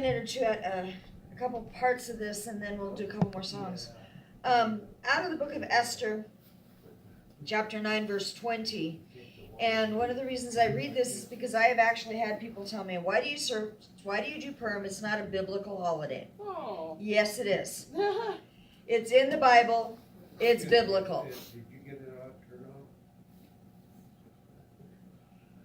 minute or two at a couple parts of this, and then we'll do a couple more songs. Out of the book of Esther, chapter 9, verse 20. And one of the reasons I read this is because I have actually had people tell me, why do you do Purim? It's not a biblical holiday. Oh. Yes, it is. It's in the Bible. It's biblical. Did you get it on turn on?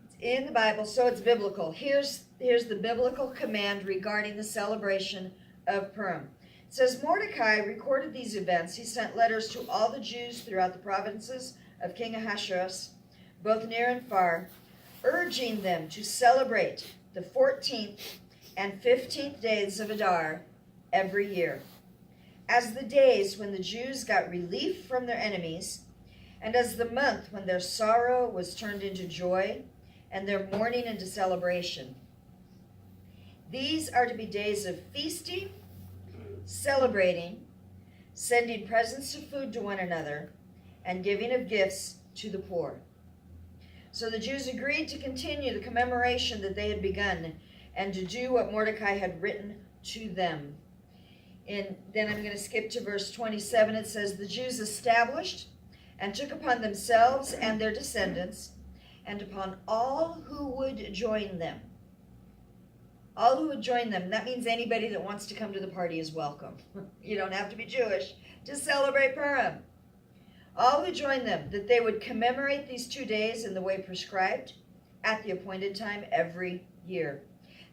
It's in the Bible, so it's biblical. Here's the biblical command regarding the celebration of Purim. It says, Mordecai recorded these events. He sent letters to all the Jews throughout the provinces of King Ahasuerus, both near and far, urging them to celebrate the 14th and 15th days of Adar every year, as the days when the Jews got relief from their enemies, and as the month when their sorrow was turned into joy, and their mourning into celebration. These are to be days of feasting, celebrating, sending presents of food to one another, and giving of gifts to the poor. So the Jews agreed to continue the commemoration that they had begun, and to do what Mordecai had written to them. And then I'm going to skip to verse 27. It says, the Jews established and took upon themselves and their descendants, and upon all who would join them. All who would join them. That means anybody that wants to come to the party is welcome. You don't have to be Jewish to celebrate Purim. All who join them, that they would commemorate these 2 days in the way prescribed at the appointed time every year.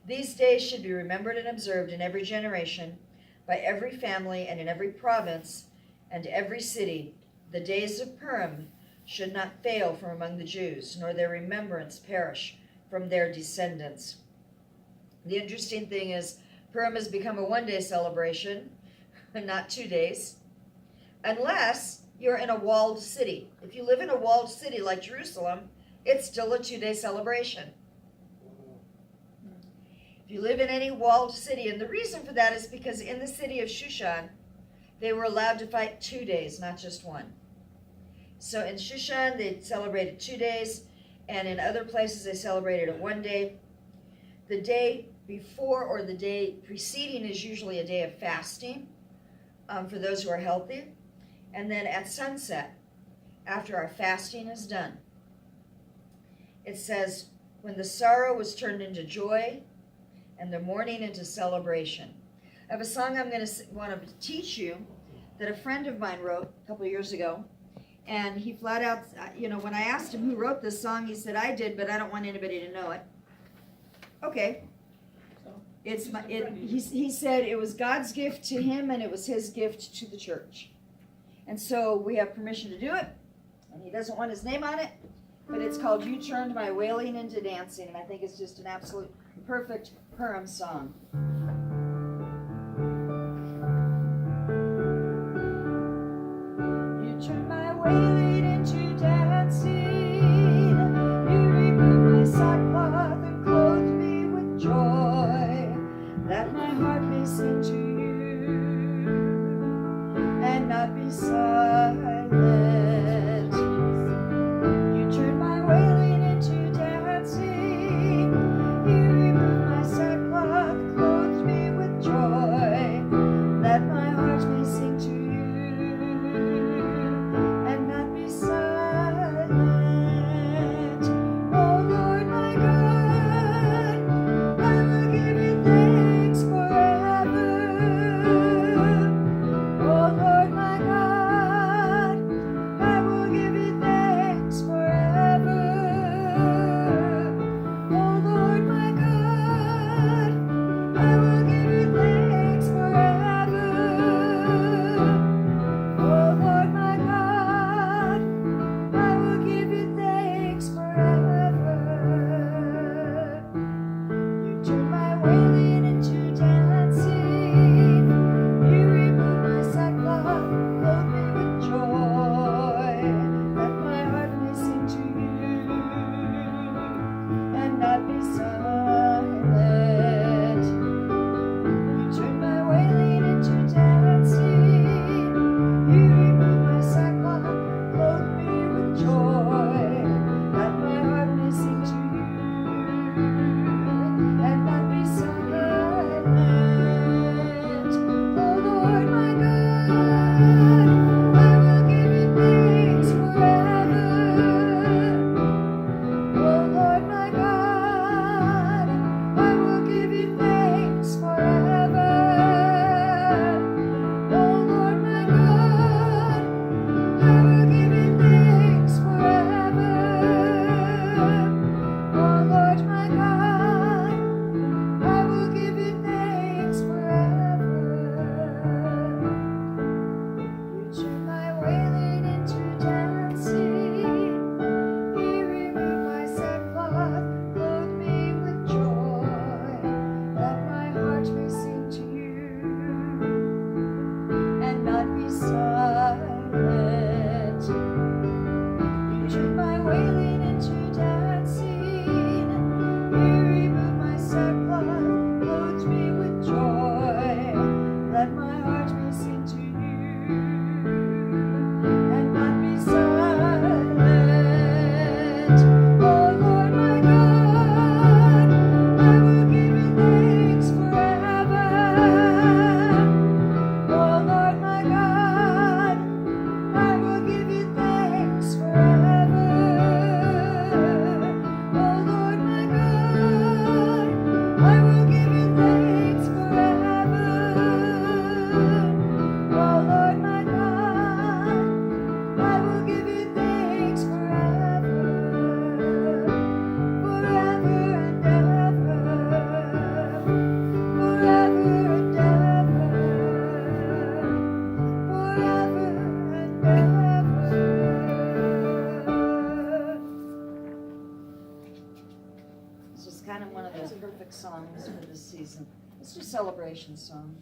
These days should be remembered and observed in every generation, by every family and in every province and every city. The days of Purim should not fail from among the Jews, nor their remembrance perish from their descendants. The interesting thing is, Purim has become a one-day celebration, not 2 days, unless you're in a walled city. If you live in a walled city like Jerusalem, it's still a 2-day celebration. If you live in any walled city, and the reason for that is because in the city of Shushan, they were allowed to fight 2 days, not just one. So in Shushan, they celebrated 2 days, and in other places, they celebrated it 1 day. The day before or the day preceding is usually a day of fasting for those who are healthy. And then at sunset, after our fasting is done, it says, when the sorrow was turned into joy and the mourning into celebration. I have a song I'm going to want to teach you that a friend of mine wrote a couple of years ago. And he flat out, when I asked him who wrote this song, he said, I did, but I don't want anybody to know it. Okay. He said it was God's gift to him, and it was his gift to the church. And so we have permission to do it, and he doesn't want his name on it, but it's called You Turned My Wailing into Dancing, and I think it's just an absolute perfect Purim song. You turned my wailing into dancing, you removed my sackcloth and clothed me with joy, that my heart may sing to you and not be silent. You turned my wailing into dancing, you removed my sackcloth, clothed me apostolic songs for this season. Let's do celebration songs.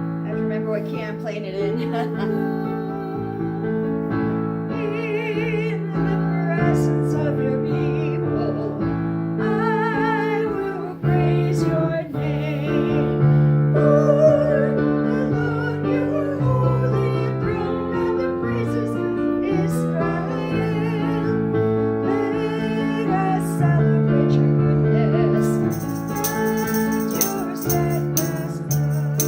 I remember what key I'm playing it in. In the presence of your people, I will praise your name. Lord, alone your holy throne and the praises of Israel. Let us celebrate your goodness and your steadfast love.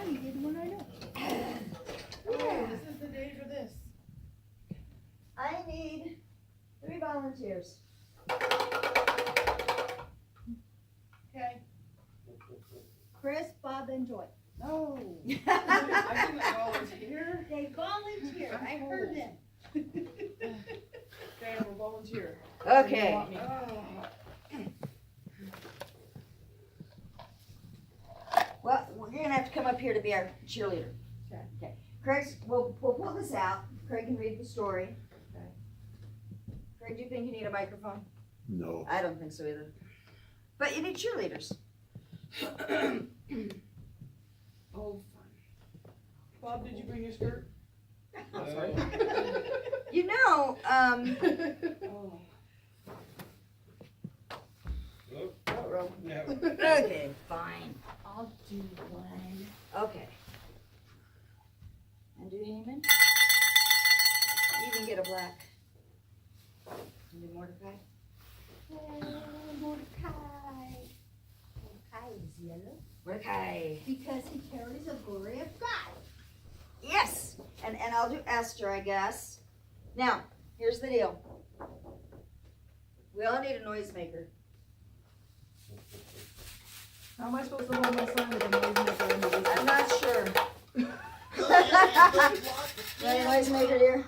Bonnie did one I know. Oh, this is the day for this. I need 3 volunteers. Okay. Chris, Bob, and Joy. No. I didn't volunteer. They volunteered. I heard them. Okay, I'm a volunteer. Okay. You want me? Well, we're gonna have to come up here to be our cheerleader. Okay. Okay. Craig, we'll pull this out. Craig can read the story. Okay. Craig, do you think you need a microphone? No. I don't think so either. But you need cheerleaders. Oh, fun. Bob, did you bring your skirt? No. Sorry. You know, Oh. Look, no. okay, fine. I'll do one. Okay. And do Haman? You can get a black. And do Mordecai? Mordecai. Mordecai is yellow Mordecai. because he carries the glory of God. Yes! And I'll do Esther, I guess. Now, here's the deal. We all need a noisemaker. How am I supposed to hold my son with a noisemaker under this? I'm not sure. Want a noisemaker, dear?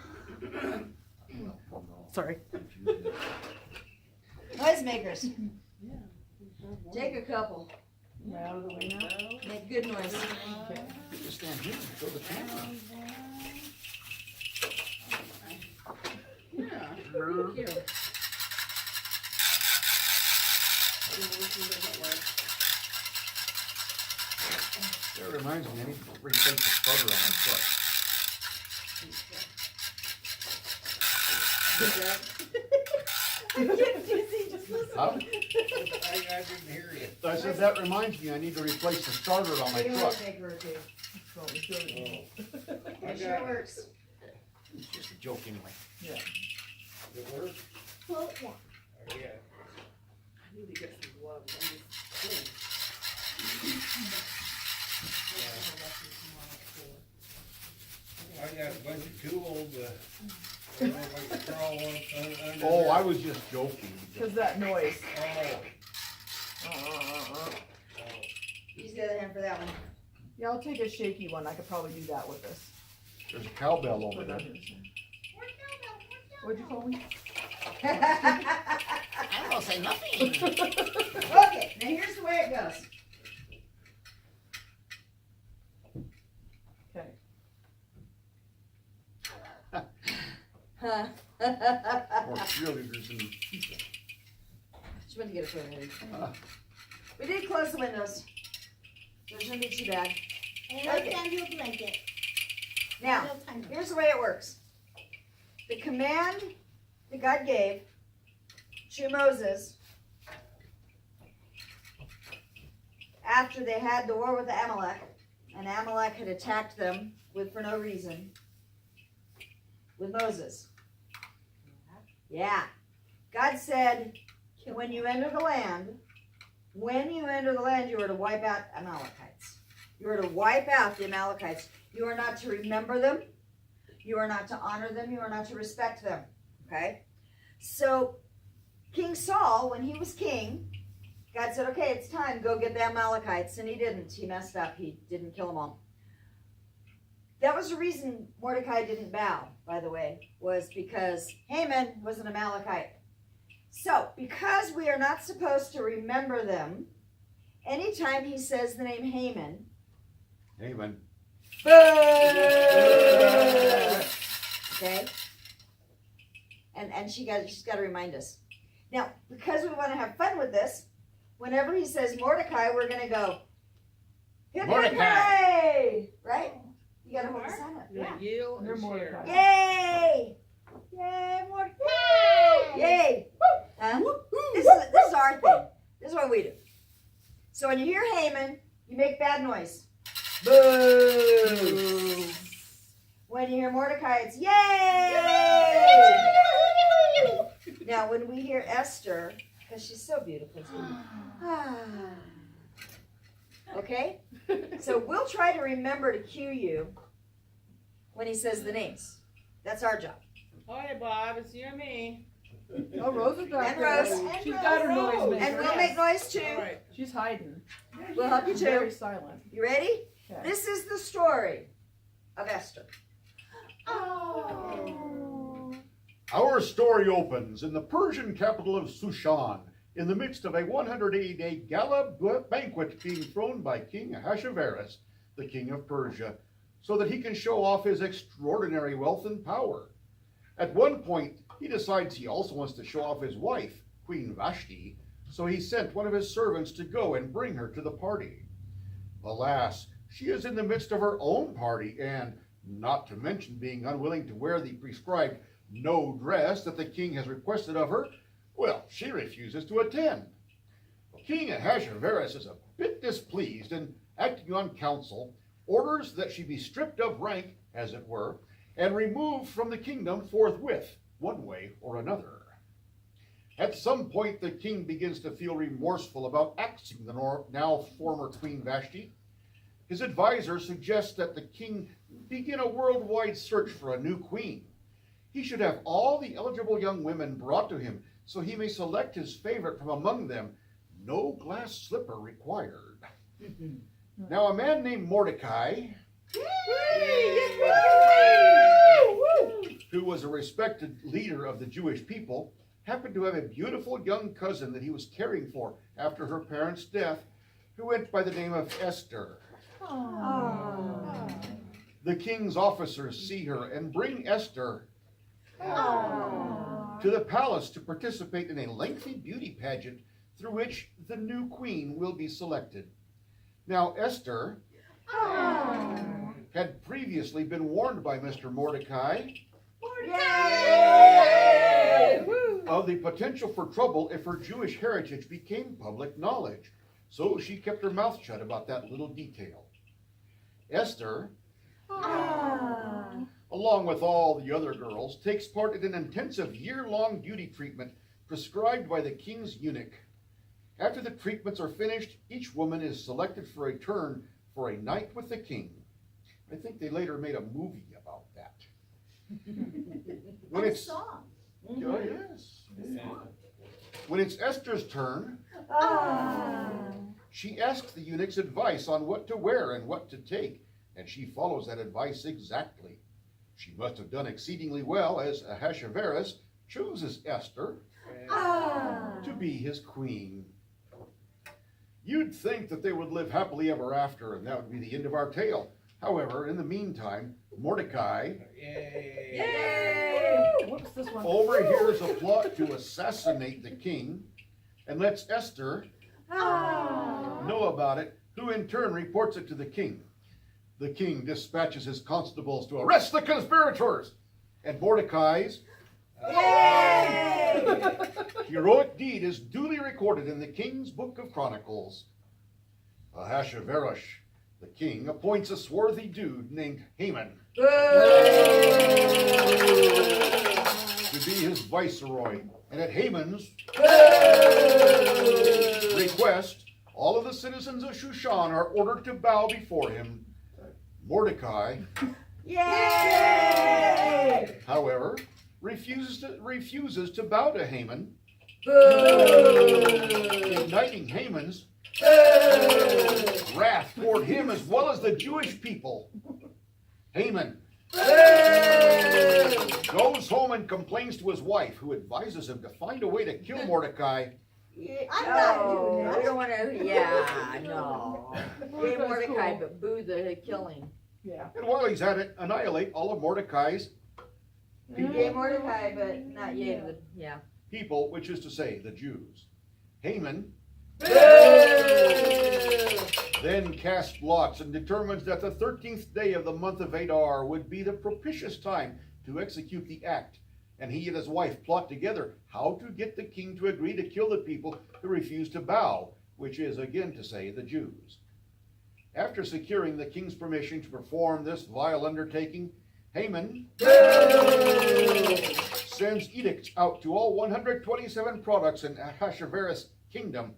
Sorry. Noisemakers. Yeah. Take a couple. Am I out of the way now? Make good noise. Just stand here and show the camera. Yeah. Thank you. That reminds me, I need to replace the starter on my truck. Huh? I didn't hear you. I said, that reminds me, I need to replace the starter on my Take a truck. noisemaker or two. Oh, it's really- It sure works. It's just a joke anyway. Yeah. It work? Well, yeah. Oh, yeah. I need to get some gloves. I'm just- I got a bunch of tools, I don't know if I can crawl under Oh, there. I was just joking. Cause that noise. Oh. Use the other hand for that one. Yeah, I'll take a shaky one. I could probably do that with this. There's a cowbell over Put there. that in. What'd you call me? I will say nothing. Okay, now here's the way it goes. Okay. More cheerleaders than people. Just went to get a photo. We did close the windows. So it shouldn't be too bad. And I'll send you a blanket. Now, No time. here's the way it works. The command that God gave to Moses after they had the war with Amalek, and Amalek had attacked them for no reason, with Moses. Yeah. God said, when you enter the land, you are to wipe out Amalekites. You are to wipe out the Amalekites. You are not to remember them. You are not to honor them. You are not to respect them. Okay? So, King Saul, when he was king, God said, okay, it's time, go get the Amalekites. And he didn't. He messed up. He didn't kill them all. That was the reason Mordecai didn't bow, by the way, was because Haman was an Amalekite. So, because we are not supposed to remember them, anytime he says the name Haman, Amen. okay? And she's got to remind us. Now, because we want to have fun with this, whenever he says Mordecai, we're going to go, hip, Mordecai. hooray! Right? You got to hold the sign up. You're Yeah. Yale You're and Mordecai. Cher. Yay! Yay, Mordecai! Yay! Huh? This is our thing. This is what we do. So when you hear Haman, you make bad noise. Boo! When you hear Mordecai, it's yay! Now when we hear Esther, because she's so beautiful, it's gonna be, Okay? So we'll try to remember to cue you when he says the names. That's our job. Oh, hey, Bob, it's you and me. Oh, Rose is back And there. Rose. She's got her noise maker. And we'll make noise too. All right. She's hiding. We'll help you She's very too. silent. You ready? Okay. This is the story of Esther. Oh. Our story opens in the Persian capital of Shushan, in the midst of a 180-day gala banquet being thrown by King Ahasuerus, the king of Persia, so that he can show off his extraordinary wealth and power. At one point, he decides he also wants to show off his wife, Queen Vashti, so he sent one of his servants to go and bring her to the party. Alas, she is in the midst of her own party, and not to mention being unwilling to wear the prescribed no dress that the king has requested of her, well, she refuses to attend. King Ahasuerus is a bit displeased and, acting on counsel, orders that she be stripped of rank, as it were, and removed from the kingdom forthwith, one way or another. At some point, the king begins to feel remorseful about axing the now former Queen Vashti. His advisor suggests that the king begin a worldwide search for a new queen. He should have all the eligible young women brought to him so he may select his favorite from among them, no glass slipper required. Now a man named Mordecai, who was a respected leader of the Jewish people, happened to have a beautiful young cousin that he was caring for after her parents' death, who went by the name of Esther. The king's officers see her and bring Esther to the palace to participate in a lengthy beauty pageant through which the new queen will be selected. Now, Esther had previously been warned by Mr. Mordecai of the potential for trouble if her Jewish heritage became public knowledge, so she kept her mouth shut about that little detail. Esther, along with all the other girls, takes part in an intensive year-long beauty treatment prescribed by the king's eunuch. After the treatments are finished, each woman is selected for a turn for a night with the king. I think they later made a movie about that. When And a it's song. Oh, yes. When it's Esther's turn, she asks the eunuch's advice on what to wear and what to take, and she follows that advice exactly. She must have done exceedingly well, as Ahasuerus chooses Esther to be his queen. You'd think that they would live happily ever after, and that would be the end of our tale. However, in the meantime, Mordecai What's this one? overhears a plot to assassinate the king and lets Esther know about it, who in turn reports it to the king. The king dispatches his constables to arrest the conspirators, and Mordecai's heroic deed is duly recorded in the king's book of Chronicles. Ahasuerus, the king, appoints a swarthy dude named Haman to be his viceroy, and at Haman's request, all of the citizens of Shushan are ordered to bow before him. Mordecai, however, refuses to bow to Haman, igniting Haman's wrath toward him as well as the Jewish people. Haman goes home and complains to his wife, who advises him to find a way to kill Mordecai. I'm not doing We that. don't want to, no. Yay Mordecai, but boo the killing. Yeah. And while he's at it, annihilate all of Mordecai's Yay Mordecai, but not yay to the, yeah. people, which is to say, the Jews. Haman then casts lots and determines that the 13th day of the month of Adar would be the propitious time to execute the act, and he and his wife plot together how to get the king to agree to kill the people who refuse to bow, which is again to say the Jews. After securing the king's permission to perform this vile undertaking, Haman sends edicts out to all 127 products in Ahasuerus' kingdom,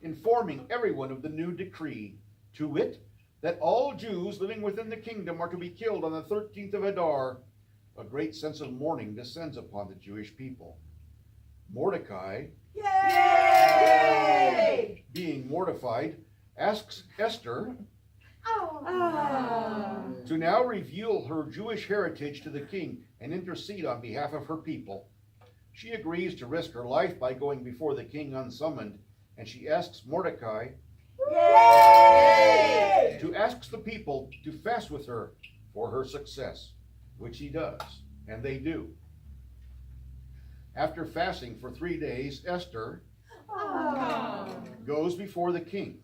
informing everyone of the new decree. to wit, that all Jews living within the kingdom are to be killed on the 13th of Adar, a great sense of mourning descends upon the Jewish people. Mordecai, Yay! being mortified, asks Esther to now reveal her Jewish heritage to the king and intercede on behalf of her people. She agrees to risk her life by going before the king unsummoned, and she asks Mordecai Yay! to ask the people to fast with her for her success, which he does, and they do. After fasting for 3 days, Esther goes before the king.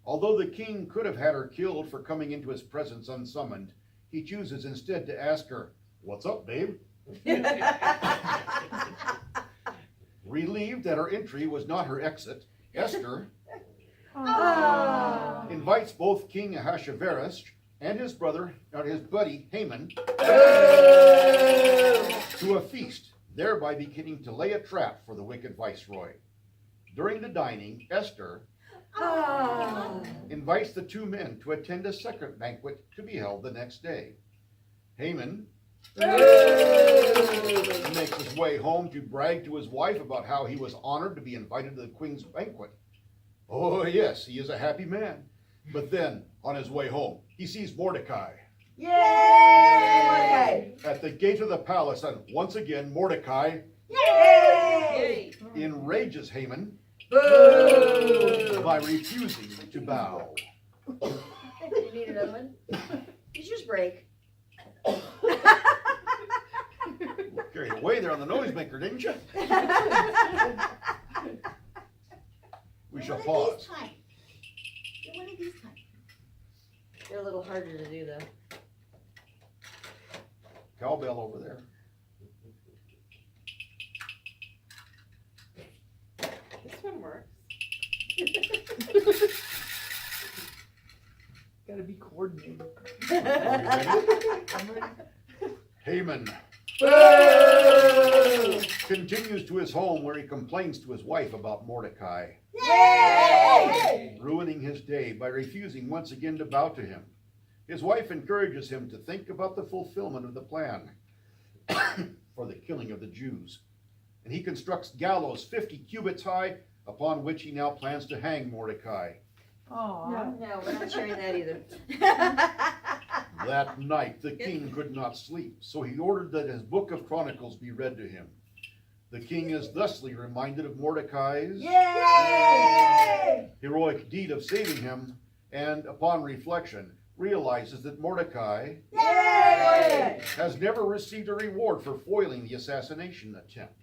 Although the king could have had her killed for coming into his presence unsummoned, he chooses instead to ask her, "What's up, babe?" Relieved that her entry was not her exit, Esther invites both King Ahasuerus and his buddy Haman to a feast, thereby beginning to lay a trap for the wicked viceroy. During the dining, Esther invites the two men to attend a second banquet to be held the next day. Haman makes his way home to brag to his wife about how he was honored to be invited to the queen's banquet. Oh yes, he is a happy man. But then, on his way home, he sees Mordecai Yay! at the gate of the palace, and once again Mordecai Yay! enrages Haman Boo! by refusing to bow. You need another one? Did yours break? Carried away there on the noisemaker, didn't you? We shall pause. One of these times. They're a little harder to do though. Cowbell over there. This one works. Gotta be coordinated. Haman continues to his home where he complains to his wife about Mordecai, Yay! ruining his day by refusing once again to bow to him. His wife encourages him to think about the fulfillment of the plan for the killing of the Jews. And he constructs gallows 50 cubits high, upon which he now plans to hang Mordecai. Aww. No, we're not sharing that either. That night the king could not sleep, so he ordered that his book of Chronicles be read to him. The king is thusly reminded of Mordecai's Yay! heroic deed of saving him, and upon reflection realizes that Mordecai Yay! has never received a reward for foiling the assassination attempt.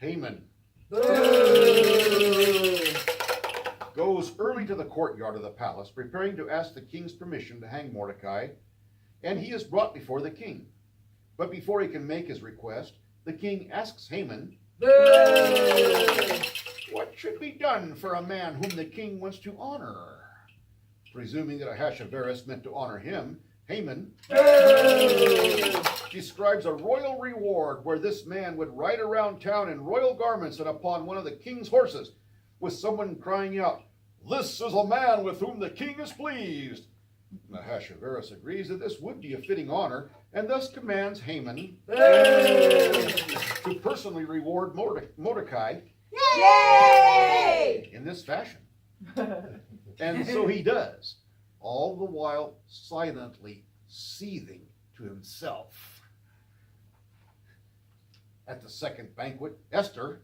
Haman goes early to the courtyard of the palace, preparing to ask the king's permission to hang Mordecai, and he is brought before the king. But before he can make his request, the king asks Haman, what should be done for a man whom the king wants to honor? Presuming that Ahasuerus meant to honor him, Haman describes a royal reward where this man would ride around town in royal garments and upon one of the king's horses, with someone crying out, "This is a man with whom the king is pleased." Ahasuerus agrees that this would be a fitting honor, and thus commands Haman to personally reward Mordecai Yay! in this fashion. And so he does, all the while silently seething to himself. At the second banquet, Esther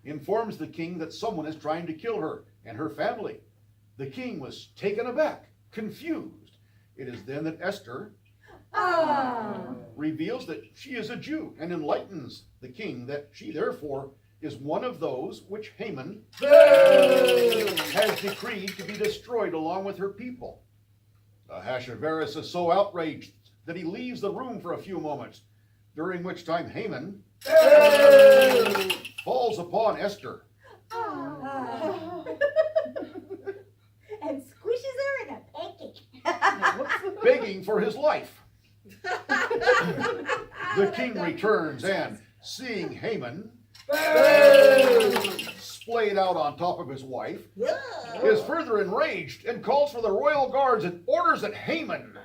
informs the king that someone is trying to kill her and her family. The king was taken aback, confused. It is then that Esther reveals that she is a Jew and enlightens the king that she therefore is one of those which Haman has decreed to be destroyed along with her people. Ahasuerus is so outraged that he leaves the room for a few moments, during which time Haman falls upon Esther And squishes her in a pancake. begging for his life. The king returns and, seeing Haman splayed out on top of his wife, is further enraged and calls for the royal guards and orders that Haman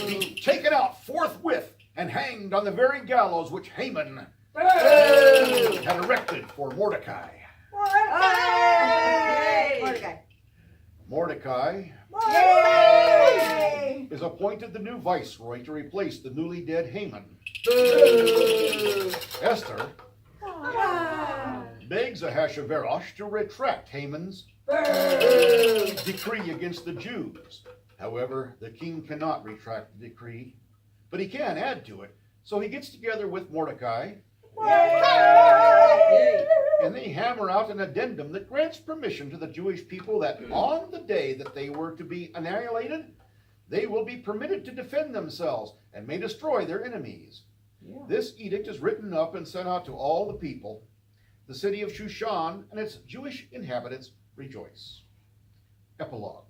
be taken out forthwith and hanged on the very gallows which Haman had erected for Mordecai. Mordecai. Mordecai Yay! is appointed the new viceroy to replace the newly dead Haman. Esther begs Ahasuerus to retract Haman's decree against the Jews. However, the king cannot retract the decree, but he can add to it. So he gets together with Mordecai, and they hammer out an addendum that grants permission to the Jewish people that on the day that they were to be annihilated, they will be permitted to defend themselves and may destroy their enemies. Yeah. This edict is written up and sent out to all the people. The city of Shushan and its Jewish inhabitants rejoice. Epilogue.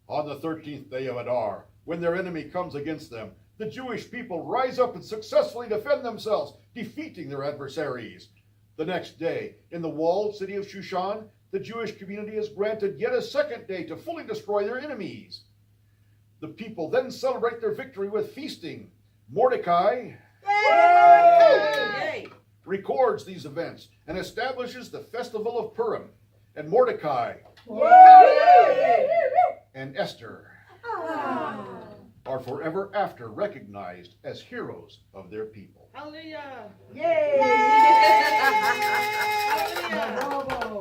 On the 13th day of Adar, when their enemy comes against them, the Jewish people rise up and successfully defend themselves, defeating their adversaries. The next day, in the walled city of Shushan, the Jewish community is granted yet a second day to fully destroy their enemies. The people then celebrate their victory with feasting. Mordecai records these events and establishes the festival of Purim. And Mordecai and Esther are forever after recognized as heroes of their people. Hallelujah. Yay! Bravo.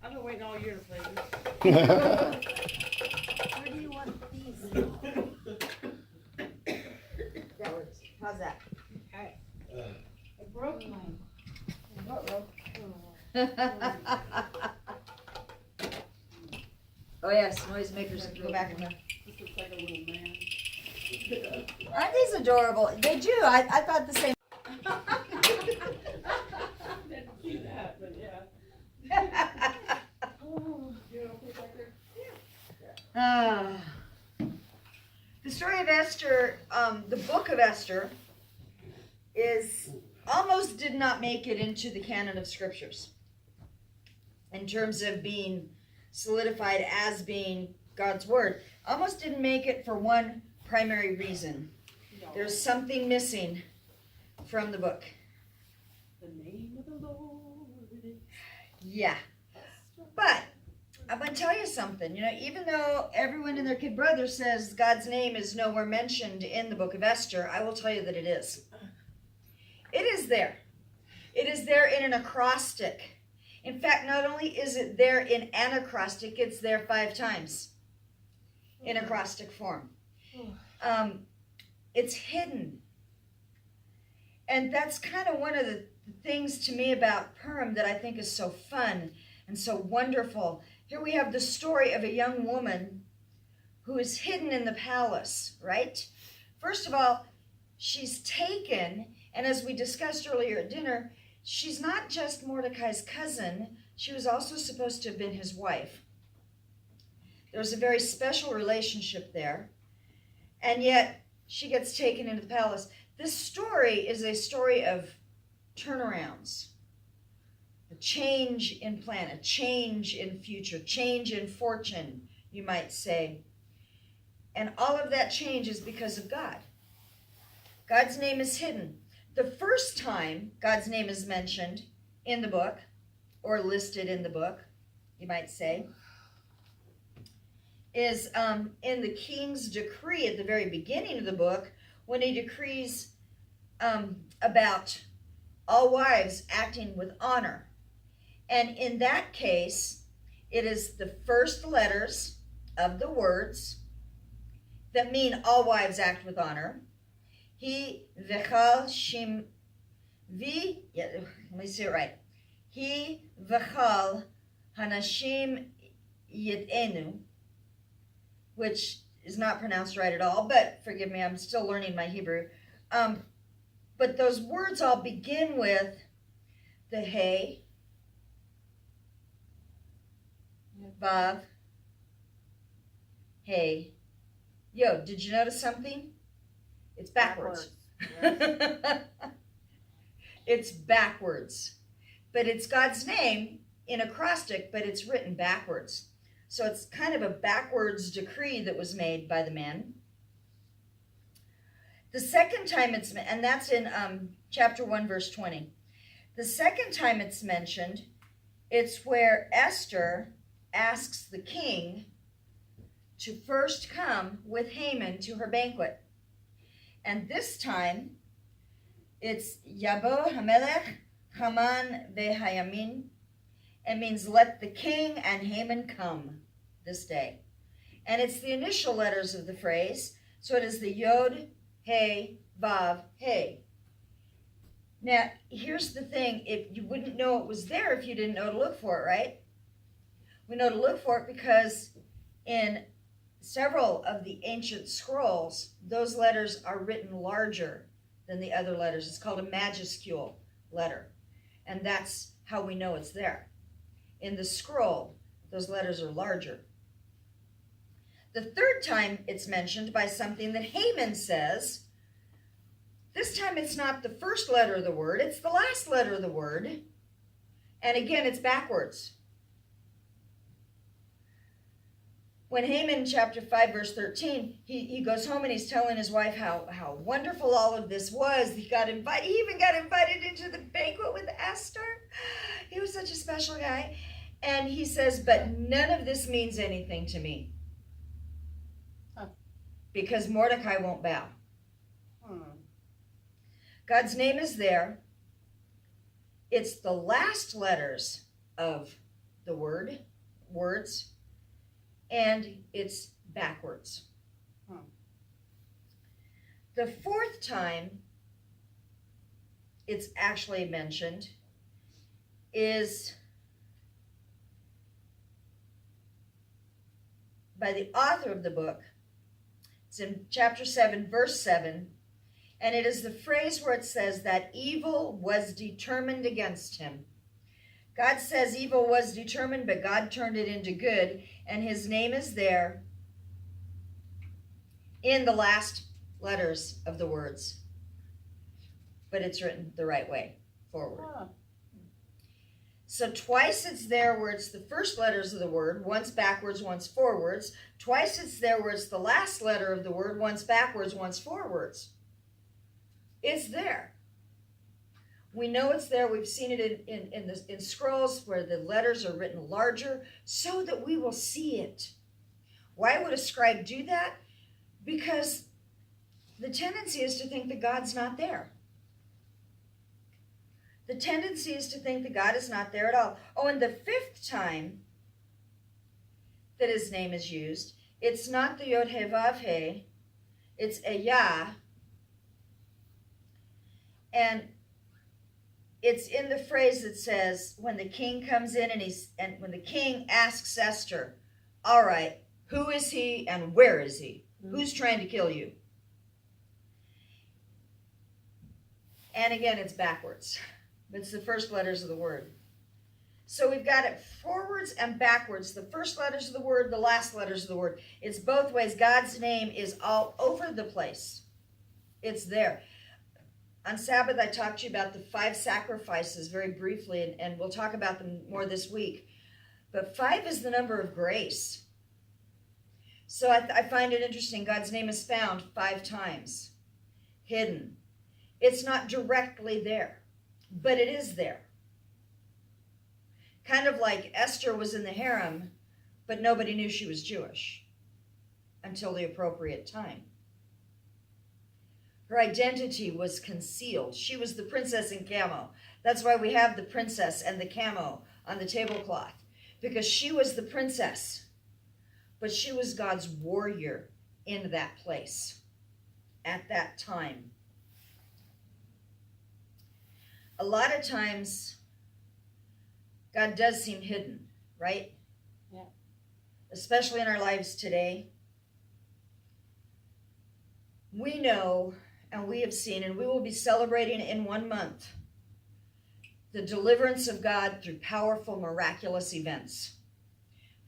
I've been waiting all year to play this. Where do you want these? That works. How's that? I broke mine. Oh yes, noisemakers can go back in there. This looks like a little man. Aren't these adorable? They do. I thought the same. Didn't see that, but yeah. Oh, you okay back there? The story of Esther, the book of Esther, is almost did not make it into the canon of scriptures in terms of being solidified as being God's word. Almost didn't make it for one primary reason. No. There's something missing from the book. The name of the Lord is Yeah. But I'm going to tell you something. You know, even though everyone and their kid brother says God's name is nowhere mentioned in the book of Esther, I will tell you that it is. It is there. It is there in an acrostic. In fact, not only is it there in an acrostic, it's there 5 times in acrostic form. It's hidden. And that's kind of one of the things to me about Purim that I think is so fun and so wonderful. Here we have the story of a young woman who is hidden in the palace, right? First of all, she's taken, and as we discussed earlier at dinner, she's not just Mordecai's cousin, she was also supposed to have been his wife. There's a very special relationship there, and yet she gets taken into the palace. This story is a story of turnarounds, a change in plan, a change in future, change in fortune, you might say. And all of that change is because of God. God's name is hidden. The first time God's name is mentioned in the book, or listed in the book, you might say, is in the king's decree at the very beginning of the book, when he decrees about all wives acting with honor. And in that case, it is the first letters of the words that mean all wives act with honor. He v'chal shim vi, let me see it right. He v'chal hanashim yitenu, which is not pronounced right at all, but forgive me, I'm still learning my Hebrew. But those words all begin with the hey, vav, hey. Yo, did you notice something? It's backwards. It's backwards. But it's God's name in acrostic, but it's written backwards. So it's kind of a backwards decree that was made by the men. The second time and that's in chapter 1, verse 20. The second time it's mentioned, it's where Esther asks the king to first come with Haman to her banquet. And this time, it's Yabo Hamelech Haman Vehayamin. It means let the king and Haman come this day. And it's the initial letters of the phrase. So it is the Yod, He, Vav, He. Now, here's the thing. If you wouldn't know it was there if you didn't know to look for it, right? We know to look for it because in several of the ancient scrolls, those letters are written larger than the other letters. It's called a majuscule letter. And that's how we know it's there. In the scroll, those letters are larger. The third time it's mentioned by something that Haman says. This time it's not the first letter of the word, it's the last letter of the word. And again, it's backwards. When Haman, chapter 5, verse 13, he goes home and he's telling his wife how wonderful all of this was. He even got invited into the banquet with Esther. He was such a special guy. And he says, but none of this means anything to me. Because Mordecai won't bow. God's name is there. It's the last letters of the words. And it's backwards. The fourth time it's actually mentioned is by the author of the book. It's in chapter 7, verse 7. And it is the phrase where it says that evil was determined against him. God says evil was determined, but God turned it into good. And his name is there in the last letters of the words. But it's written the right way, forward. So twice it's there where it's the first letters of the word, once backwards, once forwards. Twice it's there where it's the last letter of the word, once backwards, once forwards. It's there. We know it's there. We've seen it in scrolls where the letters are written larger so that we will see it. Why would a scribe do that? Because the tendency is to think that God's not there. The tendency is to think that God is not there at all. Oh, and the fifth time that his name is used, it's not the Yod He Vav He, it's a Yah. And it's in the phrase that says, when the king comes in and when the king asks Esther, all right, who is he and where is he? Who's trying to kill you? And again, it's backwards. It's the first letters of the word. So we've got it forwards and backwards. The first letters of the word, the last letters of the word. It's both ways. God's name is all over the place. It's there. On Sabbath, I talked to you about the 5 sacrifices very briefly, and we'll talk about them more this week. But 5 is the number of grace. So I find it interesting. God's name is found 5 times, hidden. It's not directly there, but it is there. Kind of like Esther was in the harem, but nobody knew she was Jewish until the appropriate time. Her identity was concealed. She was the princess in camo. That's why we have the princess and the camo on the tablecloth, because she was the princess, but she was God's warrior in that place at that time. A lot of times, God does seem hidden, right? Yeah. Especially in our lives today. We know, and we have seen, and we will be celebrating in 1 month, the deliverance of God through powerful, miraculous events.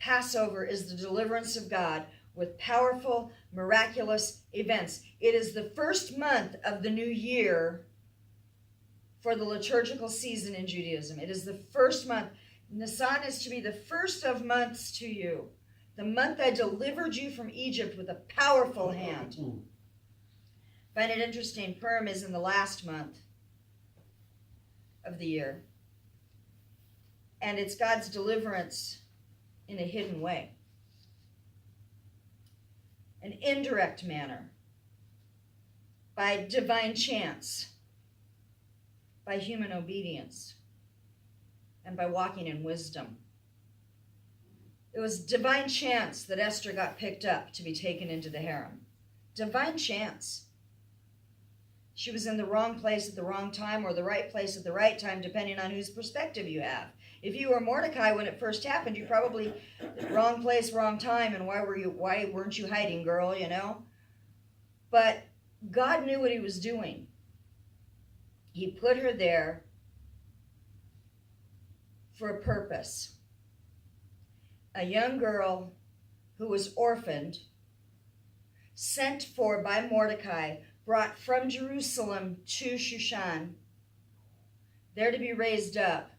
Passover is the deliverance of God with powerful, miraculous events. It is the first month of the new year for the liturgical season in Judaism. It is the first month. Nisan is to be the first of months to you. The month I delivered you from Egypt with a powerful hand. Find it interesting, Purim is in the last month of the year. And it's God's deliverance in a hidden way. An indirect manner. By divine chance. By human obedience. And by walking in wisdom. It was divine chance that Esther got picked up to be taken into the harem. Divine chance. She was in the wrong place at the wrong time, or the right place at the right time, depending on whose perspective you have. If you were Mordecai when it first happened, you probably wrong place, wrong time, and why weren't you hiding, girl, you know? But God knew what he was doing. He put her there for a purpose. A young girl who was orphaned, sent for by Mordecai, brought from Jerusalem to Shushan, there to be raised up,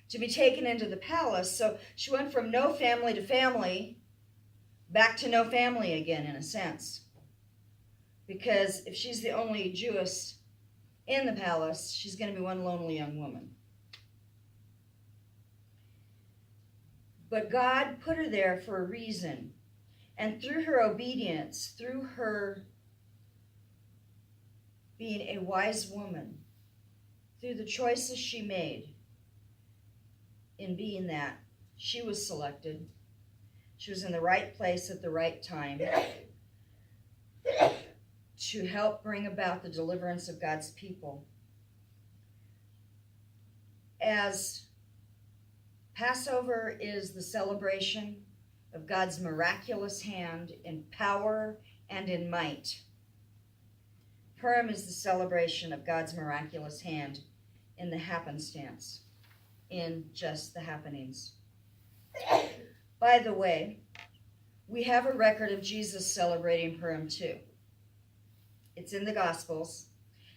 to be taken into the palace. So she went from no family to family, back to no family again, in a sense. Because if she's the only Jewess in the palace, she's going to be one lonely young woman. But God put her there for a reason. And through her obedience, through her being a wise woman, through the choices she made in being that, she was selected. She was in the right place at the right time to help bring about the deliverance of God's people. As Passover is the celebration of God's miraculous hand in power and in might, Purim is the celebration of God's miraculous hand in the happenstance, in just the happenings. By the way, we have a record of Jesus celebrating Purim too. It's in the Gospels.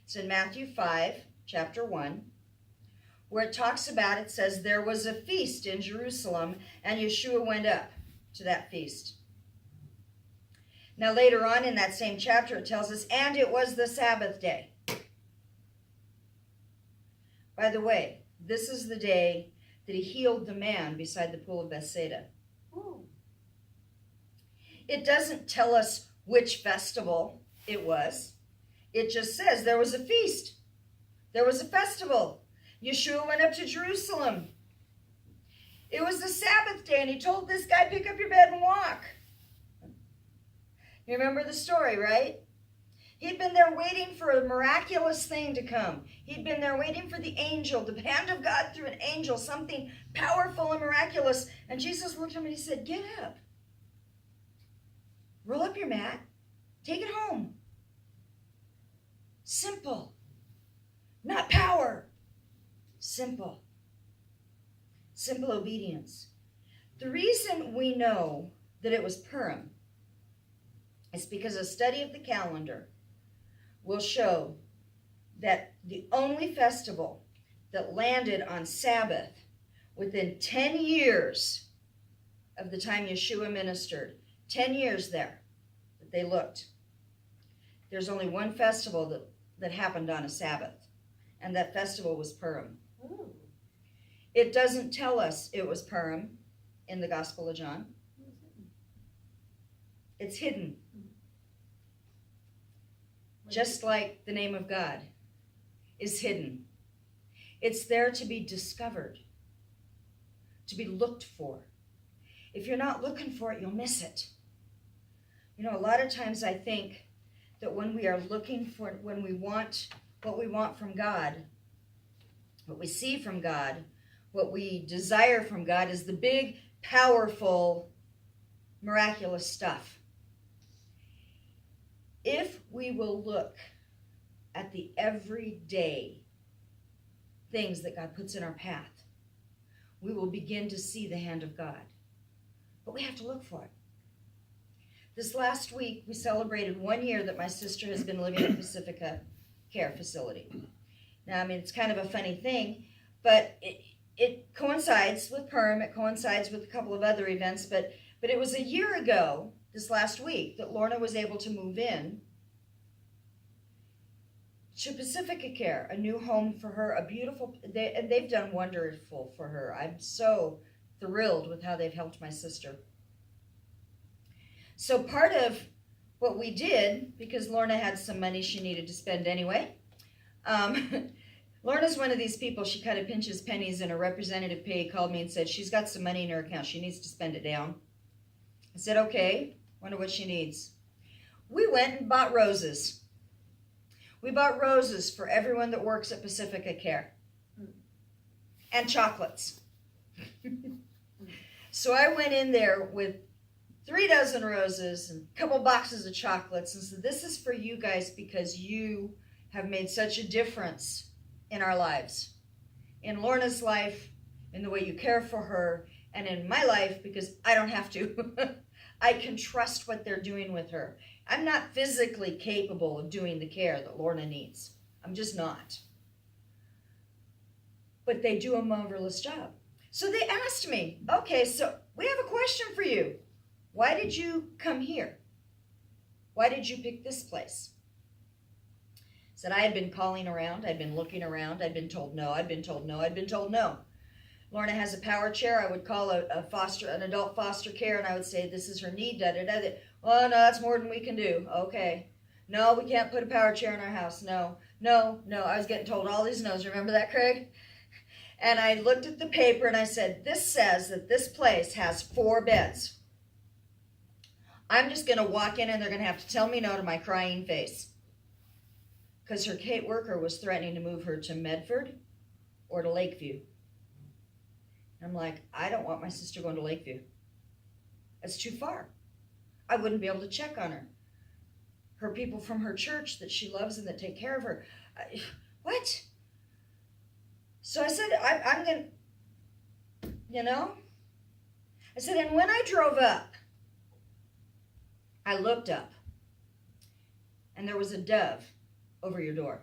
It's in Matthew 5, chapter 1, where it talks about, it says, there was a feast in Jerusalem, and Yeshua went up to that feast. Now later on in that same chapter, it tells us, and it was the Sabbath day. By the way, this is the day that he healed the man beside the pool of Bethsaida. Ooh. It doesn't tell us which festival it was. It just says there was a feast. There was a festival. Yeshua went up to Jerusalem. It was the Sabbath day, and he told this guy, pick up your bed and walk. You remember the story, right? He'd been there waiting for a miraculous thing to come. He'd been there waiting for the angel, the hand of God through an angel, something powerful and miraculous. And Jesus looked at him and he said, get up. Roll up your mat. Take it home. Simple. Not power. Simple. Simple obedience. The reason we know that it was Purim is because a study of the calendar will show that the only festival that landed on Sabbath within 10 years of the time Yeshua ministered, 10 years there that they looked, there's only one festival that happened on a Sabbath, and that festival was Purim. Ooh. It doesn't tell us it was Purim in the Gospel of John. It's hidden. Just like the name of God is hidden. It's there to be discovered, to be looked for. If you're not looking for it, you'll miss it. You know, a lot of times I think that when we are looking for, when we want what we want from God, what we see from God, what we desire from God is the big, powerful, miraculous stuff. If we will look at the everyday things that God puts in our path, we will begin to see the hand of God. But we have to look for it. This last week, we celebrated 1 year that my sister has been living in Pacifica Care Facility. Now, I mean, it's kind of a funny thing, but it coincides with Purim. It coincides with a couple of other events, but it was a year ago, this last week, that Lorna was able to move in to Pacifica Care, a new home for her, a beautiful, and they've done wonderful for her. I'm so thrilled with how they've helped my sister. So part of what we did, because Lorna had some money she needed to spend anyway, Lorna's one of these people, she kind of pinches pennies, and a representative PA called me and said she's got some money in her account. She needs to spend it down. I said, okay, wonder what she needs. We went and bought roses. We bought roses for everyone that works at Pacifica Care. And chocolates. So I went in there with 3 dozen roses and a couple boxes of chocolates and said, this is for you guys because you have made such a difference in our lives. In Lorna's life, in the way you care for her, and in my life because I don't have to. I can trust what they're doing with her. I'm not physically capable of doing the care that Lorna needs. I'm just not. But they do a marvelous job. So they asked me, okay, so we have a question for you. Why did you come here? Why did you pick this place? I said I had been calling around, I'd been looking around, I'd been told no, I'd been told no, I'd been told no. Lorna has a power chair. I would call an adult foster care, and I would say, this is her need, da-da-da. Oh, no, that's more than we can do. Okay. No, we can't put a power chair in our house. No. I was getting told all these no's. Remember that, Craig? And I looked at the paper, and I said, this says that this place has 4 beds. I'm just going to walk in, and they're going to have to tell me no to my crying face. Because her Kate worker was threatening to move her to Medford or to Lakeview. I'm like, I don't want my sister going to Lakeview. That's too far. I wouldn't be able to check on her. Her people from her church that she loves and that take care of her. What? So I said, I'm going to, I said, and when I drove up, I looked up, and there was a dove over your door.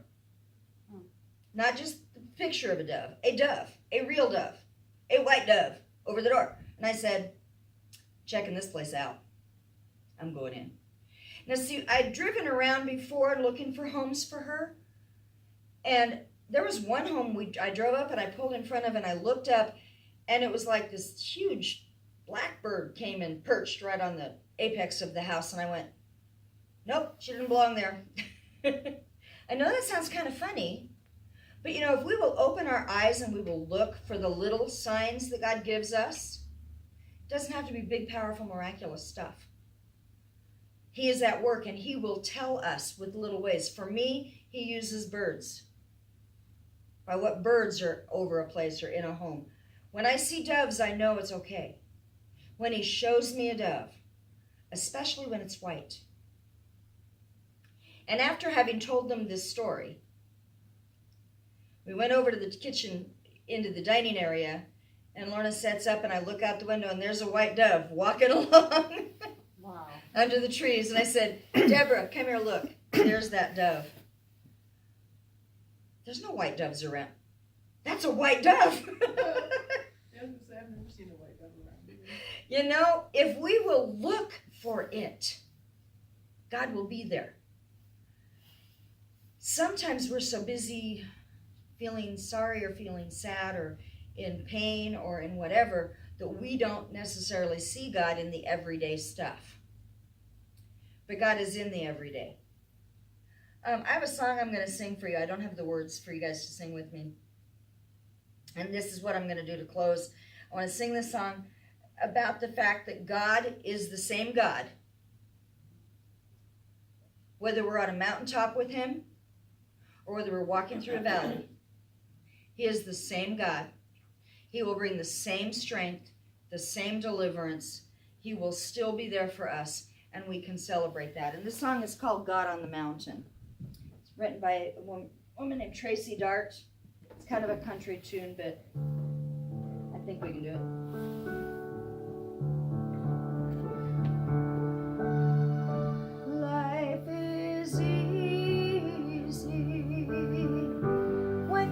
Not just the picture of a dove, a real dove. A white dove over the door. And I said, checking this place out. I'm going in. Now see, I'd driven around before looking for homes for her. And there was one home I drove up and I pulled in front of and I looked up and it was like this huge blackbird came and perched right on the apex of the house. And I went, nope, she didn't belong there. I know that sounds kind of funny. But if we will open our eyes and we will look for the little signs that God gives us, it doesn't have to be big, powerful, miraculous stuff. He is at work and he will tell us with little ways. For me, he uses birds. By what birds are over a place or in a home. When I see doves, I know it's okay. When he shows me a dove, especially when it's white. And after having told them this story, we went over to the kitchen, into the dining area, and Lorna sets up, and I look out the window, and there's a white dove walking along Wow. under the trees. And I said, Deborah, come here, look. There's that dove. There's no white doves around. That's a white dove. I've never seen a white dove around. If we will look for it, God will be there. Sometimes we're so busy feeling sorry or feeling sad or in pain or in whatever that we don't necessarily see God in the everyday stuff. But God is in the everyday. I have a song I'm going to sing for you. I don't have the words for you guys to sing with me. And this is what I'm going to do to close. I want to sing this song about the fact that God is the same God. Whether we're on a mountaintop with him or whether we're walking through a valley. He is the same God. He will bring the same strength, the same deliverance. He will still be there for us, and we can celebrate that. And this song is called God on the Mountain. It's written by a woman named Tracy Dart. It's kind of a country tune, but I think we can do it. Life is easy when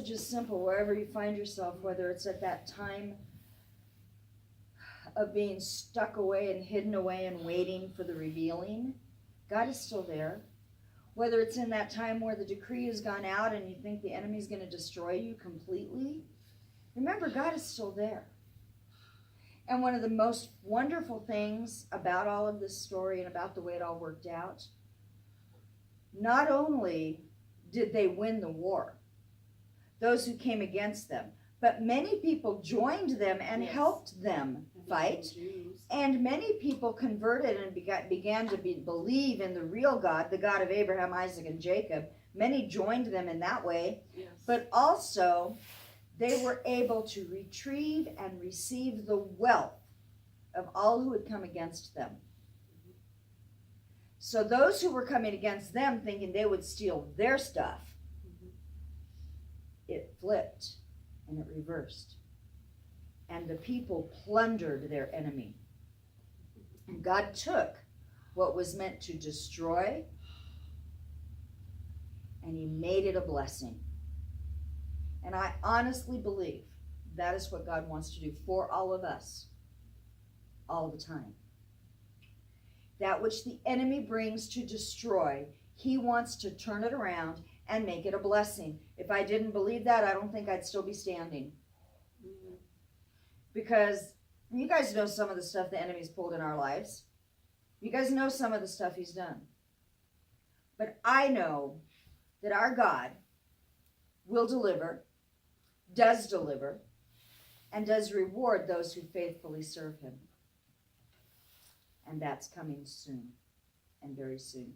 message is simple wherever you find yourself, whether it's at that time of being stuck away and hidden away and waiting for the revealing. God is still there. Whether it's in that time where the decree has gone out and you think the enemy's going to destroy you completely, remember, God is still there. And one of the most wonderful things about all of this story and about the way it all worked out, not only did they win the war, those who came against them, but many people joined them and helped them fight. And many people converted and began to believe in the real God, the God of Abraham, Isaac, and Jacob. Many joined them in that way. Yes. But also, they were able to retrieve and receive the wealth of all who had come against them. So those who were coming against them thinking they would steal their stuff, it flipped and it reversed. And the people plundered their enemy. And God took what was meant to destroy and he made it a blessing. And I honestly believe that is what God wants to do for all of us, all the time. That which the enemy brings to destroy, he wants to turn it around and make it a blessing. If I didn't believe that, I don't think I'd still be standing. Because you guys know some of the stuff the enemy's pulled in our lives. You guys know some of the stuff he's done. But I know that our God will deliver, does deliver, and does reward those who faithfully serve him. And that's coming soon, and very soon.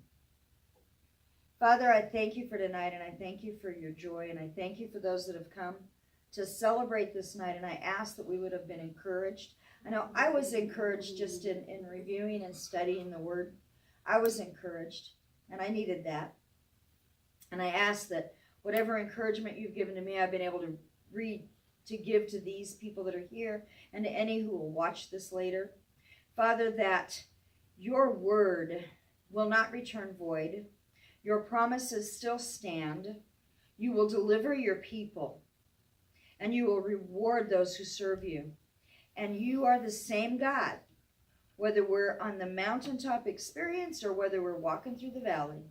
Father, I thank you for tonight, and I thank you for your joy, and I thank you for those that have come to celebrate this night, and I ask that we would have been encouraged. I know I was encouraged just in reviewing and studying the Word. I was encouraged, and I needed that. And I ask that whatever encouragement you've given to me, I've been able to read, to give to these people that are here, and to any who will watch this later. Father, that your Word will not return void. Your promises still stand. You will deliver your people, and you will reward those who serve you. And you are the same God, whether we're on the mountaintop experience or whether we're walking through the valley.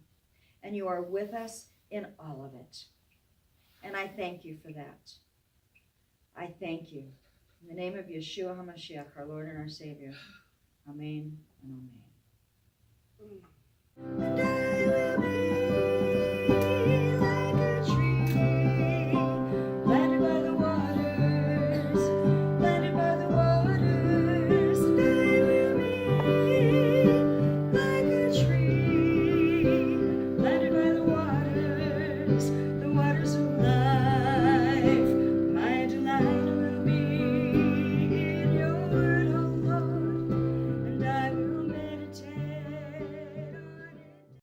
And you are with us in all of it. And I thank you for that. I thank you. In the name of Yeshua HaMashiach, our Lord and our Savior. Amen and amen.